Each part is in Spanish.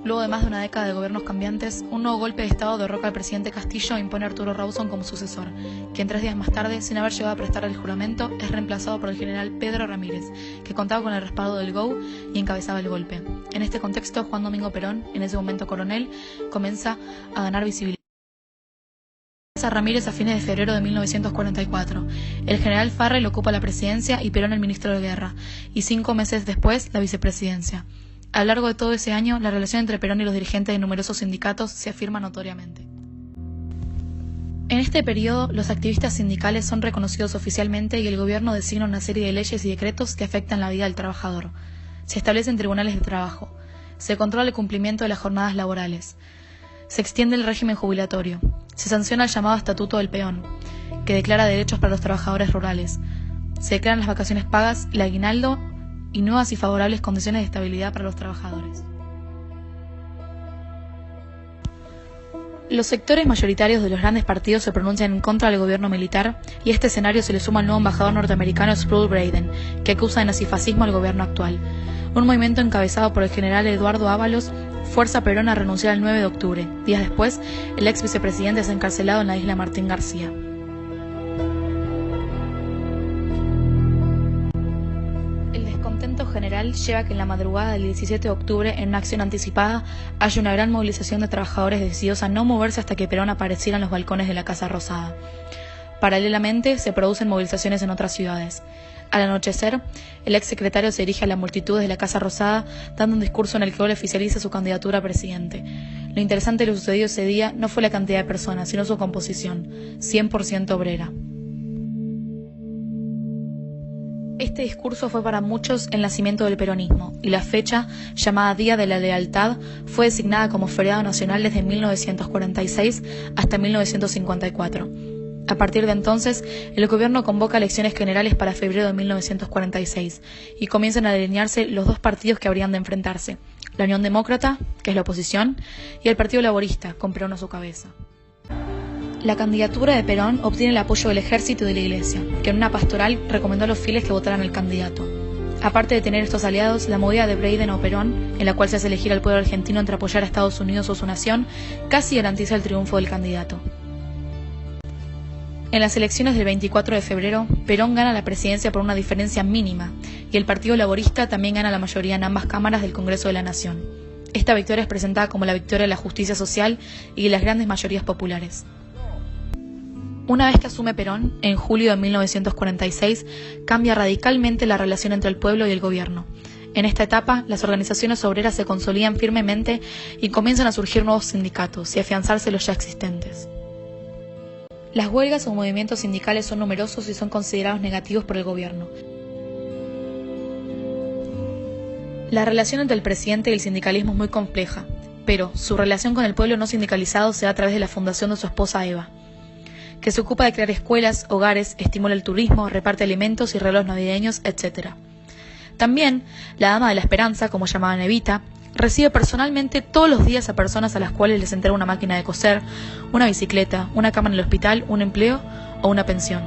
Luego de más de una década de gobiernos cambiantes, un nuevo golpe de Estado derroca al presidente Castillo e impone a Arturo Rawson como sucesor, quien 3 días más tarde, sin haber llegado a prestar el juramento, es reemplazado por el general Pedro Ramírez, que contaba con el respaldo del GOU y encabezaba el golpe. En este contexto, Juan Domingo Perón, en ese momento coronel, comienza a ganar visibilidad. A Ramírez a fines de febrero de 1944. El general Farrell ocupa la presidencia y Perón el ministro de Guerra, y 5 meses después la vicepresidencia. A lo largo de todo ese año, la relación entre Perón y los dirigentes de numerosos sindicatos se afirma notoriamente. En este periodo, los activistas sindicales son reconocidos oficialmente y el gobierno designa una serie de leyes y decretos que afectan la vida del trabajador. Se establecen tribunales de trabajo. Se controla el cumplimiento de las jornadas laborales. Se extiende el régimen jubilatorio. Se sanciona el llamado Estatuto del Peón, que declara derechos para los trabajadores rurales. Se declaran las vacaciones pagas, el aguinaldo y nuevas y favorables condiciones de estabilidad para los trabajadores. Los sectores mayoritarios de los grandes partidos se pronuncian en contra del gobierno militar y a este escenario se le suma el nuevo embajador norteamericano Sproul Braden, que acusa de nazifascismo al gobierno actual. Un movimiento encabezado por el general Eduardo Ábalos fuerza a Perón a renunciar el 9 de octubre. Días después, el ex vicepresidente es encarcelado en la isla Martín García. El descontento general lleva a que en la madrugada del 17 de octubre, en una acción anticipada, haya una gran movilización de trabajadores decididos a no moverse hasta que Perón apareciera en los balcones de la Casa Rosada. Paralelamente, se producen movilizaciones en otras ciudades. Al anochecer, el ex secretario se dirige a la multitud de la Casa Rosada, dando un discurso en el que él oficializa su candidatura a presidente. Lo interesante de lo sucedido ese día no fue la cantidad de personas, sino su composición, 100% obrera. Este discurso fue para muchos el nacimiento del peronismo, y la fecha, llamada Día de la Lealtad, fue designada como feriado nacional desde 1946 hasta 1954. A partir de entonces, el gobierno convoca elecciones generales para febrero de 1946 y comienzan a delinearse los dos partidos que habrían de enfrentarse, la Unión Demócrata, que es la oposición, y el Partido Laborista, con Perón a su cabeza. La candidatura de Perón obtiene el apoyo del ejército y de la iglesia, que en una pastoral recomendó a los fieles que votaran al candidato. Aparte de tener estos aliados, la movida de Braden o Perón, en la cual se hace elegir al pueblo argentino entre apoyar a Estados Unidos o su nación, casi garantiza el triunfo del candidato. En las elecciones del 24 de febrero, Perón gana la presidencia por una diferencia mínima, y el Partido Laborista también gana la mayoría en ambas cámaras del Congreso de la Nación. Esta victoria es presentada como la victoria de la justicia social y de las grandes mayorías populares. Una vez que asume Perón, en julio de 1946, cambia radicalmente la relación entre el pueblo y el gobierno. En esta etapa, las organizaciones obreras se consolidan firmemente y comienzan a surgir nuevos sindicatos y a afianzarse los ya existentes. Las huelgas o movimientos sindicales son numerosos y son considerados negativos por el gobierno. La relación entre el presidente y el sindicalismo es muy compleja, pero su relación con el pueblo no sindicalizado se da a través de la fundación de su esposa Eva, que se ocupa de crear escuelas, hogares, estimula el turismo, reparte alimentos y regalos navideños, etc. También, la Dama de la Esperanza, como llamaban Evita, recibe personalmente todos los días a personas a las cuales les entrega una máquina de coser, una bicicleta, una cama en el hospital, un empleo o una pensión.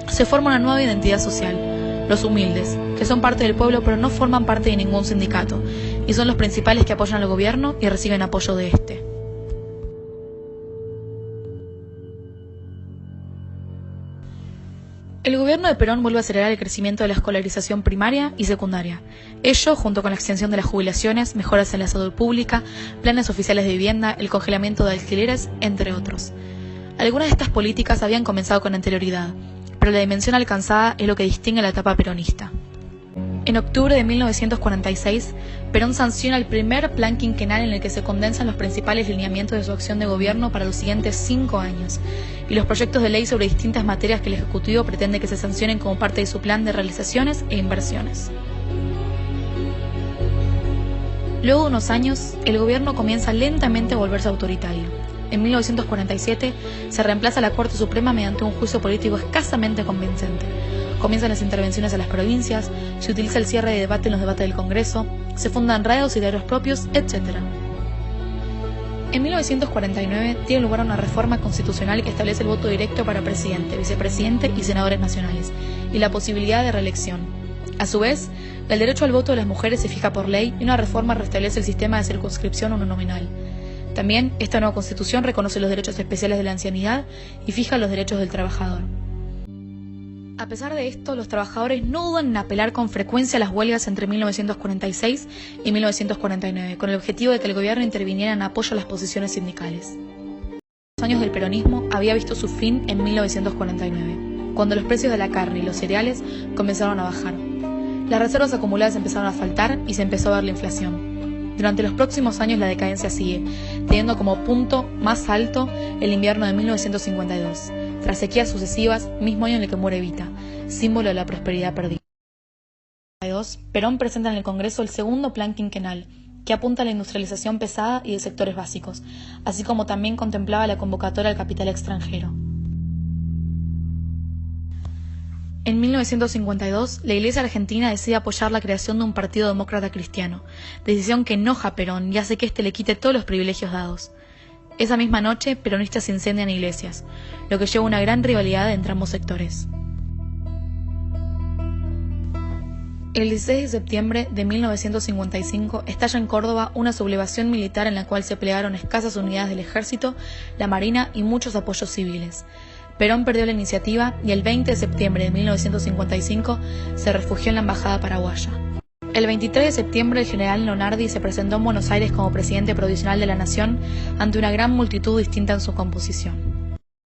Se forma una nueva identidad social, los humildes, que son parte del pueblo pero no forman parte de ningún sindicato, y son los principales que apoyan al gobierno y reciben apoyo de este. El gobierno de Perón vuelve a acelerar el crecimiento de la escolarización primaria y secundaria. Ello, junto con la extensión de las jubilaciones, mejoras en la salud pública, planes oficiales de vivienda, el congelamiento de alquileres, entre otros. Algunas de estas políticas habían comenzado con anterioridad, pero la dimensión alcanzada es lo que distingue la etapa peronista. En octubre de 1946, Perón sanciona el primer plan quinquenal en el que se condensan los principales lineamientos de su acción de gobierno para los siguientes 5 años, y los proyectos de ley sobre distintas materias que el Ejecutivo pretende que se sancionen como parte de su plan de realizaciones e inversiones. Luego de unos años, el gobierno comienza lentamente a volverse autoritario. En 1947 se reemplaza la Corte Suprema mediante un juicio político escasamente convincente. Comienzan las intervenciones a las provincias, se utiliza el cierre de debate en los debates del Congreso, se fundan radios y diarios propios, etc. En 1949 tiene lugar una reforma constitucional que establece el voto directo para presidente, vicepresidente y senadores nacionales, y la posibilidad de reelección. A su vez, el derecho al voto de las mujeres se fija por ley y una reforma restablece el sistema de circunscripción uninominal. También, esta nueva Constitución reconoce los derechos especiales de la ancianidad y fija los derechos del trabajador. A pesar de esto, los trabajadores no dudan en apelar con frecuencia a las huelgas entre 1946 y 1949, con el objetivo de que el gobierno interviniera en apoyo a las posiciones sindicales. Los años del peronismo había visto su fin en 1949, cuando los precios de la carne y los cereales comenzaron a bajar. Las reservas acumuladas empezaron a faltar y se empezó a ver la inflación. Durante los próximos años la decadencia sigue, teniendo como punto más alto el invierno de 1952, tras sequías sucesivas, mismo año en el que muere Evita, símbolo de la prosperidad perdida. En 1952, Perón presenta en el Congreso el segundo plan quinquenal, que apunta a la industrialización pesada y de sectores básicos, así como también contemplaba la convocatoria al capital extranjero. En 1952, la Iglesia argentina decide apoyar la creación de un partido demócrata cristiano, decisión que enoja a Perón y hace que éste le quite todos los privilegios dados. Esa misma noche, peronistas incendian iglesias, lo que lleva a una gran rivalidad entre ambos sectores. El 16 de septiembre de 1955 estalla en Córdoba una sublevación militar en la cual se plegaron escasas unidades del ejército, la marina y muchos apoyos civiles. Perón perdió la iniciativa y el 20 de septiembre de 1955 se refugió en la embajada paraguaya. El 23 de septiembre el general Lonardi se presentó en Buenos Aires como presidente provisional de la nación ante una gran multitud distinta en su composición.